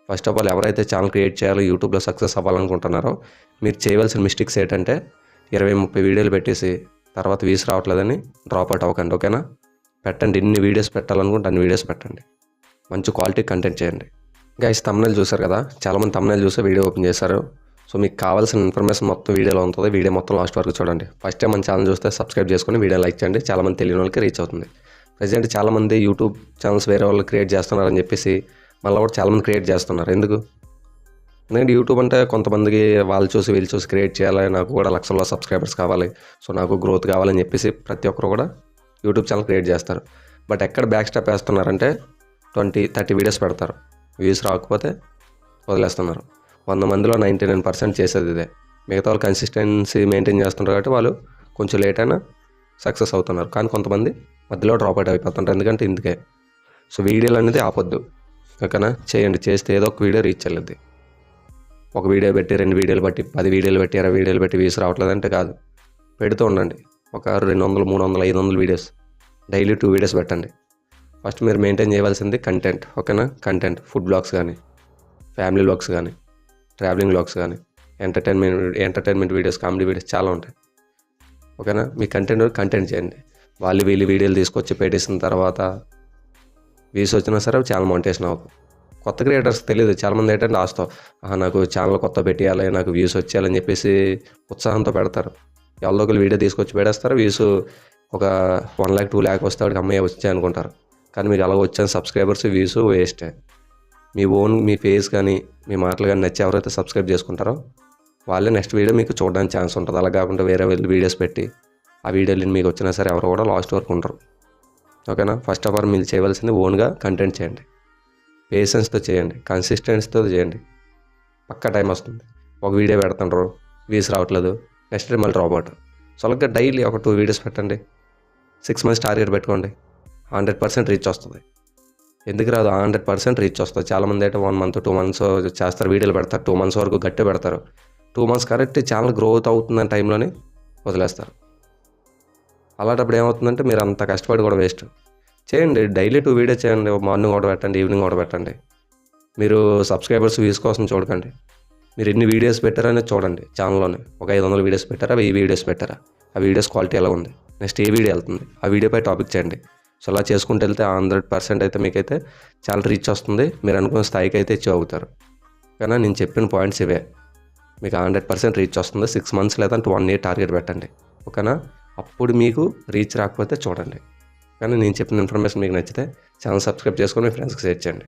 First of all ఎవరైతే channel create చేయాలో యూట్యూబ్లో సక్సెస్ అవ్వాలనుకుంటున్నారో మీరు చేయవలసిన మిస్టేక్స్ ఏంటంటే 20-30 వీడియోలు పెట్టేసి తర్వాత వ్యూస్ రావట్లేదని డ్రాప్ అవుట్ అవ్వకండి. ఓకేనా? పెట్టండి, ఎన్ని వీడియోస్ పెట్టాలనుకుంటే అన్ని వీడియోస్ పెట్టండి. మంచి క్వాలిటీ కంటెంట్ చేయండి. గైస్ థంబ్నెయిల్ చూసారు కదా, చాలామంది థంబ్నెయిల్ చూసి వీడియో ఓపెన్ చేశారు. సో మీకు కావాల్సిన ఇన్ఫర్మేషన్ మొత్తం వీడియోలో ఉంటుంది. వీడియో మొత్తం లాస్ట్ వరకు చూడండి. ఫస్ట్ టైం మన ఛానల్ చూస్తే సబ్స్క్రైబ్ చేసుకొని వీడియో లైక్ చేయండి. చాలామంది తెలియని వాళ్ళకి రీచ్ అవుతుంది. ప్రజెంట్ చాలామంది యూట్యూబ్ ఛానల్స్ వేరే వాళ్ళు క్రియేట్ చేస్తున్నారని చెప్పేసి మళ్ళీ కూడా చాలామంది క్రియేట్ చేస్తున్నారు. ఎందుకు? ఎందుకంటే యూట్యూబ్ అంటే కొంతమందికి వాళ్ళు చూసి వీళ్ళు చూసి క్రియేట్ చేయాలి, నాకు కూడా లక్షల్లో సబ్స్క్రైబర్స్ కావాలి, సో నాకు గ్రోత్ కావాలని చెప్పేసి ప్రతి ఒక్కరు కూడా యూట్యూబ్ ఛానల్ క్రియేట్ చేస్తారు. బట్ ఎక్కడ బ్యాక్ స్టెప్ వేస్తున్నారంటే 20-30 వీడియోస్ పెడతారు, వ్యూస్ రాకపోతే వదిలేస్తున్నారు. 100 మందిలో 99% చేసేది ఇదే. మిగతా వాళ్ళు కన్సిస్టెన్సీ మెయింటైన్ చేస్తున్నారు కాబట్టి వాళ్ళు కొంచెం లేట్ అయినా సక్సెస్ అవుతున్నారు. కానీ కొంతమంది మధ్యలో డ్రాప్ అవుట్ అయిపోతుంటారు. ఎందుకంటే ఇందుకే. సో వీడియోలు అనేది ఆపొద్దు. ఓకేనా? చేయండి. చేస్తే ఏదో ఒక వీడియో రీచ్ వెళ్ళద్ది. ఒక వీడియో పెట్టి 2 వీడియోలు బట్టి 10 వీడియోలు పెట్టి 20 వీడియోలు పెట్టి వ్యూస్ రావట్లేదంటే కాదు, పెడుతూ ఉండండి. ఒక 200, 300, 500 వీడియోస్ డైలీ 2 వీడియోస్ పెట్టండి. ఫస్ట్ మీరు మెయింటైన్ చేయవలసింది కంటెంట్. ఓకేనా? కంటెంట్, ఫుడ్ బ్లాగ్స్ కానీ, ఫ్యామిలీ బ్లాగ్స్ కానీ, ట్రావెలింగ్ బ్లాగ్స్ కానీ, ఎంటర్టైన్మెంట్ వీడియోస్, కామెడీ వీడియోస్ చాలా ఉంటాయి. ఓకేనా? మీ కంటెంట్ చేయండి. వాళ్ళు వీళ్ళు వీడియోలు తీసుకొచ్చి పెట్టేసిన తర్వాత వ్యూస్ వచ్చినా సరే ఛానల్ మౌంటేషన్ అవుతుంది. కొత్త క్రియేటర్స్ తెలియదు. చాలామంది ఏంటంటే ఆస్తో నాకు ఛానల్ కొత్త పెట్టేయాలి, నాకు వ్యూస్ వచ్చేయాలని చెప్పేసి ఉత్సాహంతో పెడతారు. ఎవరిలో ఒకరు వీడియో తీసుకొచ్చి పెడేస్తారు. వ్యూస్ ఒక 1 lakh 2 lakh వస్తే వాడికి అమ్మాయి వచ్చాయి అనుకుంటారు. కానీ మీకు అలా వచ్చాను సబ్స్క్రైబర్స్, వ్యూస్ వేస్టే. మీ ఫేస్ కానీ మీ మాటలు కానీ నచ్చి ఎవరైతే సబ్స్క్రైబ్ చేసుకుంటారో వాళ్ళే నెక్స్ట్ వీడియో మీకు చూడడానికి ఛాన్స్ ఉంటుంది. అలా కాకుండా వేరే వీడియోస్ పెట్టి ఆ వీడియోలు మీకు వచ్చినా సరే ఎవరు కూడా లాస్ట్ వరకు ఉండరు. ఓకేనా? ఫస్ట్ ఆఫ్ ఆల్ మీరు చేయవలసింది ఓన్గా కంటెంట్ చేయండి, పేషెన్స్తో చేయండి, కన్సిస్టెన్సీతో చేయండి. పక్కా టైం వస్తుంది. ఒక వీడియో పెడుతుంటారు, వ్యూస్ రావట్లేదు, నెక్స్ట్ డే మళ్ళీ డ్రాప్ అవుట్. సో అలాగే డైలీ ఒక 2 వీడియోస్ పెట్టండి. 6 months టార్గెట్ పెట్టుకోండి. 100% రీచ్ వస్తుంది. ఎందుకు రాదు? 100% రీచ్ వస్తుంది. చాలామంది అయితే 1 month 2 months చేస్తారు, వీడియోలు పెడతారు. 2 months వరకు గట్టి పెడతారు. 2 months కరెక్ట్ ఛానల్ గ్రోత్ అవుతుందని టైంలోనే వదిలేస్తారు. అలాంటప్పుడు ఏమవుతుందంటే మీరు అంత కష్టపడి కూడా వేస్ట్. చేయండి, డైలీ 2 వీడియోస్ చేయండి. మార్నింగ్ ఒకటి పెట్టండి, ఈవినింగ్ ఒకటి పెట్టండి. మీరు సబ్స్క్రైబర్స్ వ్యూస్ కోసం చూడకండి. మీరు ఎన్ని వీడియోస్ పెట్టారనేది చూడండి. ఛానల్లోనే ఒక 500 వీడియోస్ పెట్టారా, 1000 వీడియోస్ పెట్టారా, ఆ వీడియోస్ క్వాలిటీ ఎలా ఉంది, నెక్స్ట్ ఏ వీడియో వెళ్తుంది, ఆ వీడియోపై టాపిక్ చేయండి. సో అలా చేసుకుంటూ వెళ్తే 100% అయితే మీకైతే చాలా రీచ్ వస్తుంది. మీరు అనుకున్న స్థాయికి అయితే అచీవ్ అవుతారు. కానీ నేను చెప్పిన పాయింట్స్ ఇవే. మీకు 100% రీచ్ వస్తుంది. 6 months లేదంటే 1 year టార్గెట్ పెట్టండి. ఓకేనా? అప్పుడు మీకు రీచ్ రాకపోతే చూడండి. కానీ నేను చెప్పిన ఇన్ఫర్మేషన్ మీకు నచ్చితే ఛానల్ సబ్స్క్రైబ్ చేసుకొని మీ ఫ్రెండ్స్కి షేర్ చేయండి.